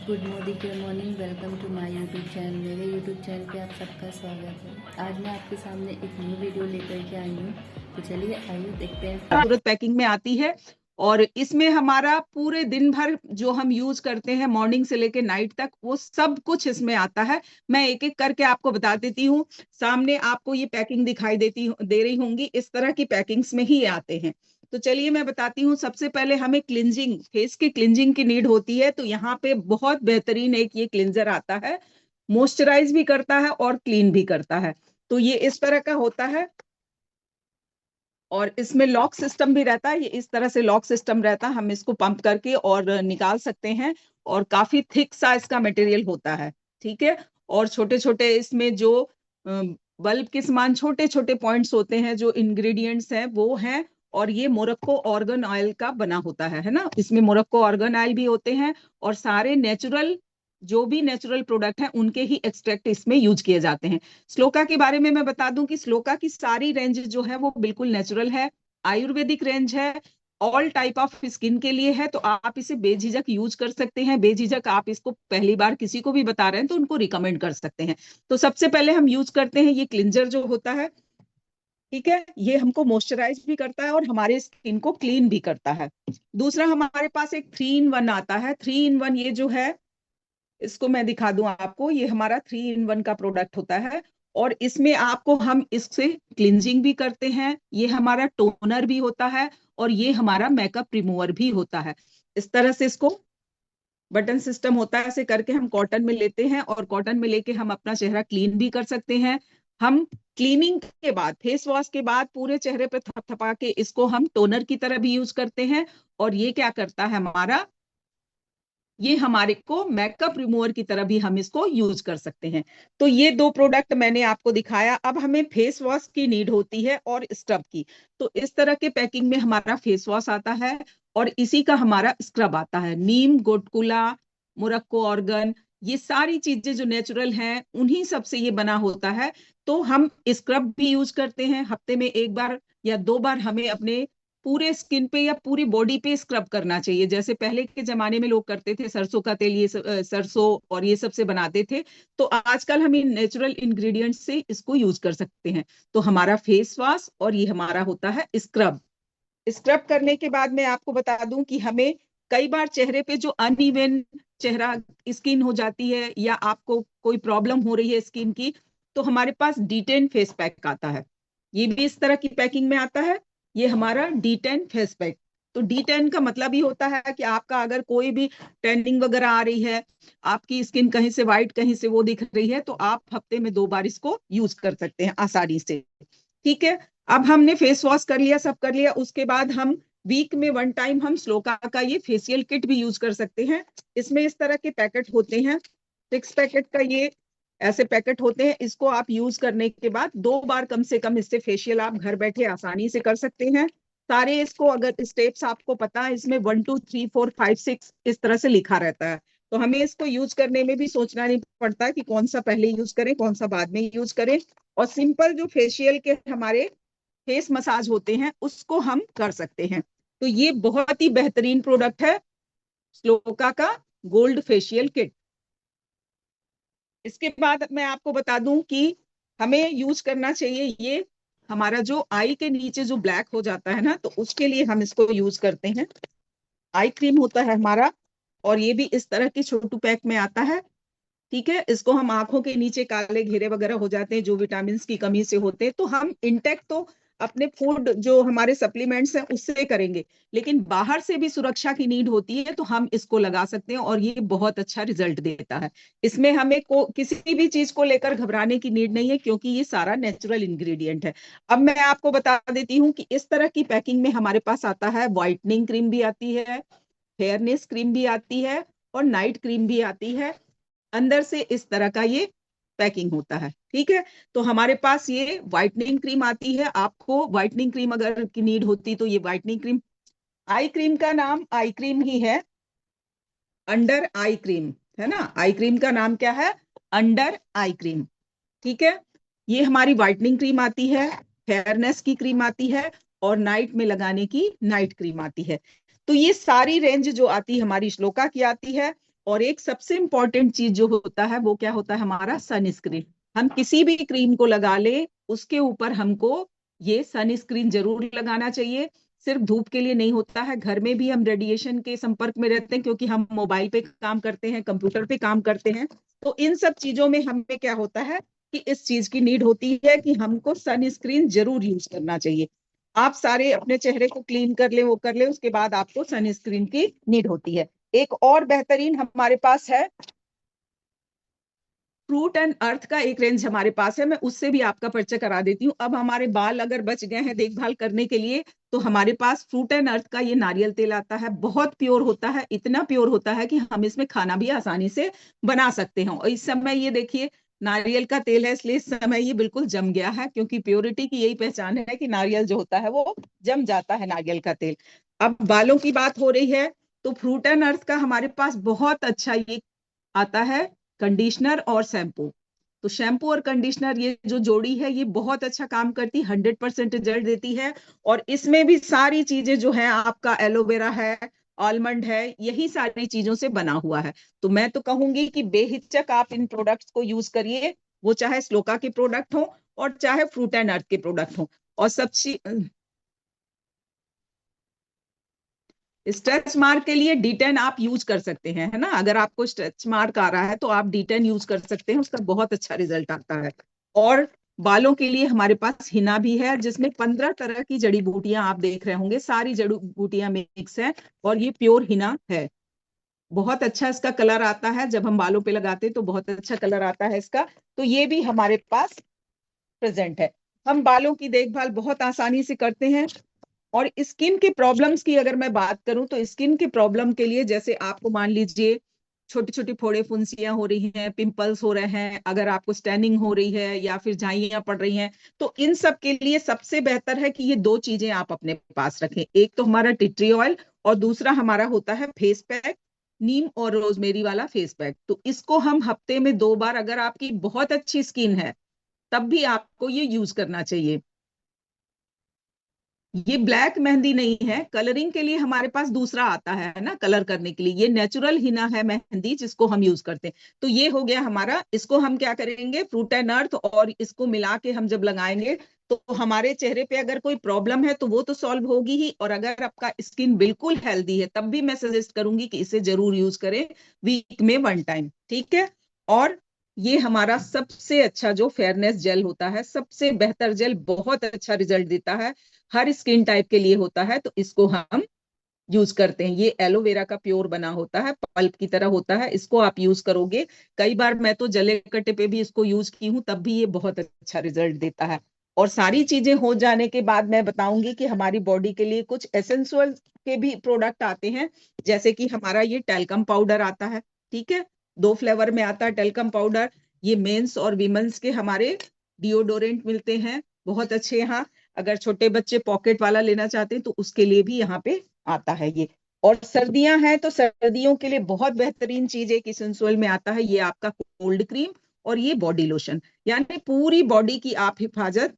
Good morning. Welcome to my YouTube channel. मेरे YouTube channel पे आप सबका स्वागत है। आज मैं आपके सामने एक न्यू वीडियो लेकर के आई हूँ। तो चलिए आइए देखते हैं। खूबसूरत पैकिंग में आती है और इसमें हमारा पूरे दिन भर जो हम यूज करते हैं मॉर्निंग से लेके नाइट तक वो सब कुछ इसमें आता है। मैं एक एक करके आपको बता देती हूँ। सामने आपको ये पैकिंग दिखाई दे रही होंगी। इस तरह की पैकिंग्स में ही आते हैं। तो चलिए मैं बताती हूँ। सबसे पहले हमें क्लिंजिंग, फेस की क्लिंजिंग की नीड होती है। तो यहाँ पे बहुत बेहतरीन एक ये क्लिंजर आता है। मॉइस्चराइज भी करता है और क्लीन भी करता है। तो ये इस तरह का होता है और इसमें लॉक सिस्टम भी रहता है। ये इस तरह से लॉक सिस्टम रहता है। हम इसको पंप करके और निकाल सकते हैं और काफी थिक सा इसका मटेरियल होता है। ठीक है। और छोटे छोटे इसमें जो बल्ब के समान छोटे छोटे पॉइंट्स होते हैं, जो इंग्रेडिएंट्स हैं वो हैं। और ये मोरक्को ऑर्गन ऑयल का बना होता है ना। इसमें मोरक्को ऑर्गन ऑयल भी होते हैं और सारे नेचुरल, जो भी नेचुरल प्रोडक्ट हैं उनके ही एक्सट्रैक्ट इसमें यूज किए जाते हैं। श्लोका के बारे में मैं बता दूं कि श्लोका की सारी रेंज जो है वो बिल्कुल नेचुरल है, आयुर्वेदिक रेंज है, ऑल टाइप ऑफ स्किन के लिए है। तो आप इसे बेझिझक यूज कर सकते हैं। बेझिझक आप इसको पहली बार किसी को भी बता रहे हैं तो उनको रिकमेंड कर सकते हैं। तो सबसे पहले हम यूज करते हैं ये क्लिंजर जो होता है। ठीक है। ये हमको मॉइस्चराइज भी करता है और हमारे स्किन को क्लीन भी करता है। दूसरा हमारे पास एक 3 in 1 आता है। 3 in 1 ये जो है, इसको मैं दिखा दूं आपको। ये हमारा 3 in 1 का प्रोडक्ट होता है और इसमें आपको हम इससे क्लिंजिंग भी करते हैं, ये हमारा टोनर भी होता है और ये हमारा मेकअप रिमूवर भी होता है। इस तरह से इसको बटन सिस्टम होता है। ऐसे करके हम कॉटन में लेते हैं और कॉटन में लेके हम अपना चेहरा क्लीन भी कर सकते हैं। हम क्लीनिंग के बाद, फेस वॉश के बाद पूरे चेहरे पे थपथपा के इसको हम टोनर की तरह भी यूज करते हैं। और ये क्या करता है हमारा, ये हमारे को मेकअप रिमूवर की तरह भी हम इसको यूज कर सकते हैं। तो ये दो प्रोडक्ट मैंने आपको दिखाया। अब हमें फेस वॉश की नीड होती है और स्क्रब की। तो इस तरह के पैकिंग में हमारा फेस वॉश आता है और इसी का हमारा स्क्रब आता है। नीम, गोटकुला, मोरक्को ऑर्गन, ये सारी चीजें जो नेचुरल हैं उन्हीं सब से ये बना होता है। तो हम स्क्रब भी यूज करते हैं। हफ्ते में 1 बार या 2 बार हमें अपने पूरे स्किन पे या पूरी बॉडी पे स्क्रब करना चाहिए। जैसे पहले के जमाने में लोग करते थे, सरसों का तेल, सरसों और ये सब से बनाते थे। तो आजकल हम इन नेचुरल इंग्रेडिएंट्स से इसको यूज कर सकते हैं। तो हमारा फेस वॉश और ये हमारा होता है स्क्रब। स्क्रब करने के बाद मैं आपको बता दूं कि हमें कई बार चेहरे पे जो अनइवन चेहरा स्किन हो जाती है या आपको कोई प्रॉब्लम हो रही है स्किन की, तो हमारे पास D10 फेस पैक आता है। ये भी इस तरह की पैकिंग में आता है। ये हमारा D10 फेस पैक। तो D10 का मतलब ही होता है कि आपका अगर कोई भी टैनिंग वगैरह आ रही है, आपकी स्किन कहीं से व्हाइट कहीं से वो दिख रही है, तो आप हफ्ते में 2 बार इसको यूज कर सकते हैं आसानी से। ठीक है। अब हमने फेस वॉश कर लिया, सब कर लिया। उसके बाद हम वीक में 1 टाइम हम श्लोका का ये फेशियल किट भी यूज कर सकते हैं। इसमें इस तरह के पैकेट होते हैं। 6 पैकेट का ये ऐसे पैकेट होते हैं। इसको आप यूज करने के बाद 2 बार कम से कम इससे फेशियल आप घर बैठे आसानी से कर सकते हैं। सारे इसको अगर स्टेप्स आपको पता है, इसमें 1 2 3 4 5 6 इस तरह से लिखा रहता है। तो हमें इसको यूज करने में भी सोचना नहीं पड़ता कि कौन सा पहले यूज करें कौन सा बाद में यूज करें। और सिंपल जो फेशियल के हमारे फेस मसाज होते हैं उसको हम कर सकते हैं। तो ये बहुत ही बेहतरीन प्रोडक्ट है, श्लोका का गोल्ड फेशियल किट। इसके बाद मैं आपको बता दूं कि हमें यूज करना चाहिए ये हमारा जो आई के नीचे जो ब्लैक हो जाता है ना, तो उसके लिए हम इसको यूज करते हैं। आई क्रीम होता है हमारा और ये भी इस तरह की छोटू पैक में आता है। ठीक है। इसको हम आंखों के नीचे काले घेरे वगैरह हो जाते हैं जो विटामिन की कमी से होते हैं, तो हम इंटेक्ट तो अपने फूड जो हमारे सप्लीमेंट्स हैं उससे करेंगे, लेकिन बाहर से भी सुरक्षा की नीड होती है तो हम इसको लगा सकते हैं और ये बहुत अच्छा रिजल्ट देता है। इसमें हमें किसी भी चीज को लेकर घबराने की नीड नहीं है क्योंकि ये सारा नेचुरल इंग्रेडिएंट है। अब मैं आपको बता देती हूँ कि इस तरह की पैकिंग में हमारे पास आता है व्हाइटनिंग क्रीम भी आती है, फेयरनेस क्रीम भी आती है और नाइट क्रीम भी आती है। अंदर से इस तरह का ये पैकिंग होता है। ठीक है। तो हमारे पास ये व्हाइटनिंग क्रीम आती है। आपको व्हाइटनिंग क्रीम अगर की नीड होती तो ये व्हाइटनिंग क्रीम, आई क्रीम का नाम आई क्रीम ही है, अंडर आई क्रीम है ना। आई क्रीम का नाम क्या है, अंडर आई क्रीम। ठीक है। ये हमारी व्हाइटनिंग क्रीम आती है, फेयरनेस की क्रीम आती है और नाइट में लगाने की नाइट क्रीम आती है। तो ये सारी रेंज जो आती है हमारी श्लोका की आती है और एक सबसे इंपॉर्टेंट चीज जो होता है वो क्या होता है, हमारा सनस्क्रीन। हम किसी भी क्रीम को लगा ले, उसके ऊपर हमको ये सनस्क्रीन जरूर लगाना चाहिए। सिर्फ धूप के लिए नहीं होता है, घर में भी हम रेडिएशन के संपर्क में रहते हैं, क्योंकि हम मोबाइल पे काम करते हैं, कंप्यूटर पे काम करते हैं। तो इन सब चीजों में हमें क्या होता है कि इस चीज की नीड होती है कि हमको सनस्क्रीन जरूर यूज करना चाहिए। आप सारे अपने चेहरे को क्लीन कर ले, वो कर ले, उसके बाद आपको सनस्क्रीन की नीड होती है। एक और बेहतरीन हमारे पास है फ्रूट एंड अर्थ का, एक रेंज हमारे पास है, मैं उससे भी आपका परिचय करा देती हूँ। अब हमारे बाल अगर बच गए हैं देखभाल करने के लिए, तो हमारे पास फ्रूट एंड अर्थ का ये नारियल तेल आता है। बहुत प्योर होता है, इतना प्योर होता है कि हम इसमें खाना भी आसानी से बना सकते हैं। और इस समय ये देखिए नारियल का तेल है, इसलिए इस समय ये बिल्कुल जम गया है, क्योंकि प्योरिटी की यही पहचान है कि नारियल जो होता है वो जम जाता है, नारियल का तेल। अब बालों की बात हो रही है, तो फ्रूट एंड अर्थ का हमारे पास बहुत अच्छा ये आता है कंडीशनर और शैम्पू। तो शैम्पू और कंडीशनर ये जो जोड़ी है ये बहुत अच्छा काम करती है, 100% रिजल्ट देती है। और इसमें भी सारी चीजें जो है, आपका एलोवेरा है, आलमंड है, यही सारी चीजों से बना हुआ है। तो मैं तो कहूंगी कि बेहिचक आप इन प्रोडक्ट्स को यूज करिए, वो चाहे स्लोका के प्रोडक्ट हो और चाहे फ्रूट एंड अर्थ के प्रोडक्ट हो। और सबसे स्ट्रेच मार्क के लिए D10 आप यूज कर सकते हैं, है ना। अगर आपको स्ट्रेच मार्क आ रहा है तो आप D10 यूज कर सकते हैं, उसका बहुत अच्छा रिजल्ट आता है। और बालों के लिए हमारे पास हिना भी है, जिसमें 15 तरह की जड़ी बूटियां आप देख रहे होंगे, सारी जड़ी बूटियां मिक्स है, और ये प्योर हिना है। बहुत अच्छा इसका कलर आता है, जब हम बालों पे लगाते हैं तो बहुत अच्छा कलर आता है इसका। तो ये भी हमारे पास प्रेजेंट है। हम बालों की देखभाल बहुत आसानी से करते हैं। और स्किन के प्रॉब्लम्स की अगर मैं बात करूं, तो स्किन के प्रॉब्लम के लिए, जैसे आपको मान लीजिए छोटी छोटी फोड़े फुंसियां हो रही हैं, पिंपल्स हो रहे हैं, अगर आपको स्टैनिंग हो रही है या फिर झाइयां पड़ रही हैं, तो इन सब के लिए सबसे बेहतर है कि ये दो चीजें आप अपने पास रखें। एक तो हमारा टी ट्री ऑयल, और दूसरा हमारा होता है फेस पैक, नीम और रोजमेरी वाला फेस पैक। तो इसको हम हफ्ते में 2 बार, अगर आपकी बहुत अच्छी स्किन है तब भी आपको ये यूज करना चाहिए। ये ब्लैक मेहंदी नहीं है, कलरिंग के लिए हमारे पास दूसरा आता है ना, कलर करने के लिए। ये नेचुरल हिना है मेहंदी, जिसको हम यूज करते हैं। तो ये हो गया हमारा। इसको हम क्या करेंगे, फ्रूट एंड अर्थ और इसको मिला के हम जब लगाएंगे, तो हमारे चेहरे पे अगर कोई प्रॉब्लम है तो वो तो सॉल्व होगी ही, और अगर आपका स्किन बिल्कुल हेल्दी है तब भी मैं सजेस्ट करूंगी कि इसे जरूर यूज करें, वीक में 1 टाइम, ठीक है। और ये हमारा सबसे अच्छा जो फेयरनेस जेल होता है, सबसे बेहतर जेल, बहुत अच्छा रिजल्ट देता है, हर स्किन टाइप के लिए होता है। तो इसको हम यूज करते हैं। ये एलोवेरा का प्योर बना होता है, पल्प की तरह होता है, इसको आप यूज करोगे। कई बार मैं तो जले कटे पे भी इसको यूज की हूँ, तब भी ये बहुत अच्छा रिजल्ट देता है। और सारी चीजें हो जाने के बाद मैं बताऊंगी कि हमारी बॉडी के लिए कुछ एसेंशियल के भी प्रोडक्ट आते हैं। जैसे कि हमारा ये टेल्कम पाउडर आता है, ठीक है, 2 फ्लेवर में आता है टेल्कम पाउडर। ये मेंस और वीमेंस के हमारे डिओडोरेंट मिलते हैं, बहुत अच्छे। यहाँ अगर छोटे बच्चे पॉकेट वाला लेना चाहते हैं तो उसके लिए भी यहाँ पे आता है ये। और सर्दियां हैं तो सर्दियों के लिए बहुत बेहतरीन चीज एक इसेंशियल में आता है, ये आपका कोल्ड क्रीम और ये बॉडी लोशन। यानी पूरी बॉडी की आप हिफाजत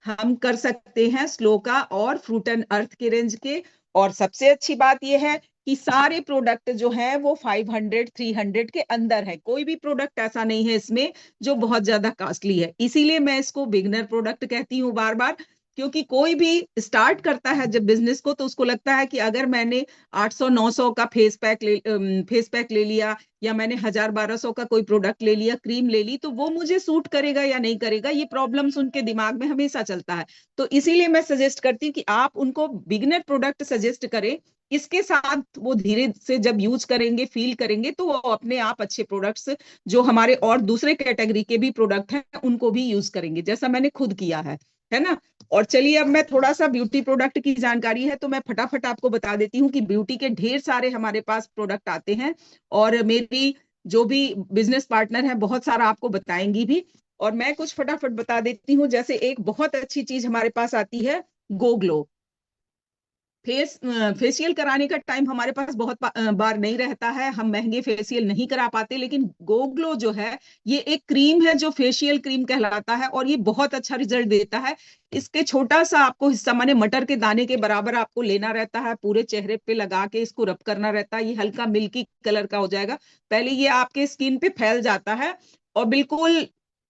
हम कर सकते हैं स्लोका और फ्रूट एंड अर्थ के रेंज के। और सबसे अच्छी बात यह है कि सारे प्रोडक्ट जो हैं वो 500 300 के अंदर है, कोई भी प्रोडक्ट ऐसा नहीं है इसमें जो बहुत ज्यादा कॉस्टली है। इसीलिए मैं इसको बिगनर प्रोडक्ट कहती हूँ बार बार, क्योंकि कोई भी स्टार्ट करता है जब बिजनेस को, तो उसको लगता है कि अगर मैंने 800 900 का फेस पैक ले लिया, या मैंने 1000 1200 का कोई प्रोडक्ट ले लिया, क्रीम ले ली, तो वो मुझे सूट करेगा या नहीं करेगा, ये प्रॉब्लम्स उनके दिमाग में हमेशा चलता है। तो इसीलिए मैं सजेस्ट करती हूँ कि आप उनको बिगनर प्रोडक्ट सजेस्ट करें। इसके साथ वो धीरे से जब यूज करेंगे, फील करेंगे, तो वो अपने आप अच्छे प्रोडक्ट्स जो हमारे और दूसरे कैटेगरी के भी प्रोडक्ट हैं उनको भी यूज करेंगे, जैसा मैंने खुद किया है ना। और चलिए अब मैं थोड़ा सा ब्यूटी प्रोडक्ट की जानकारी है तो मैं फटाफट आपको बता देती हूँ कि ब्यूटी के ढेर सारे हमारे पास प्रोडक्ट आते हैं, और मेरी जो भी बिजनेस पार्टनर है बहुत सारा आपको बताएंगी भी। और मैं कुछ फटाफट बता देती हूँ। जैसे एक बहुत अच्छी चीज हमारे पास आती है, गो ग्लो फेशियल कराने का टाइम हमारे पास बहुत बार नहीं रहता है, हम महंगे फेशियल नहीं करा पाते, लेकिन गो ग्लो जो है ये एक क्रीम है जो फेशियल क्रीम कहलाता है और ये बहुत अच्छा रिजल्ट देता है। इसके छोटा सा आपको हिस्सा माने मटर के दाने के बराबर आपको लेना रहता है, पूरे चेहरे पे लगा के इसको रब करना रहता है। ये हल्का मिल्की कलर का हो जाएगा। पहले ये आपके स्किन पे फैल जाता है और बिल्कुल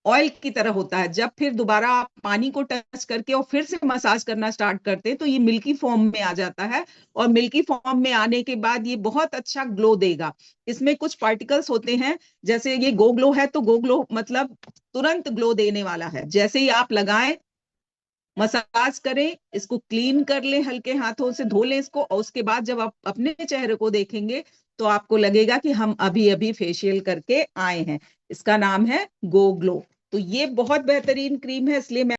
ऑयल की तरह होता है। जब फिर दोबारा आप पानी को टच करके और फिर से मसाज करना स्टार्ट करते हैं तो ये मिल्की फॉर्म में आ जाता है और मिल्की फॉर्म में आने के बाद ये बहुत अच्छा ग्लो देगा। इसमें कुछ पार्टिकल्स होते हैं, जैसे ये गो ग्लो है तो गो ग्लो मतलब तुरंत ग्लो देने वाला है। जैसे ही आप लगाएं, मसाज करें, इसको क्लीन कर लें, हल्के हाथों से धो लें इसको, और उसके बाद जब आप अपने चेहरे को देखेंगे तो आपको लगेगा कि हम अभी अभी फेशियल करके आए हैं। इसका नाम है गो ग्लो। तो ये बहुत बेहतरीन क्रीम है, इसलिए मैं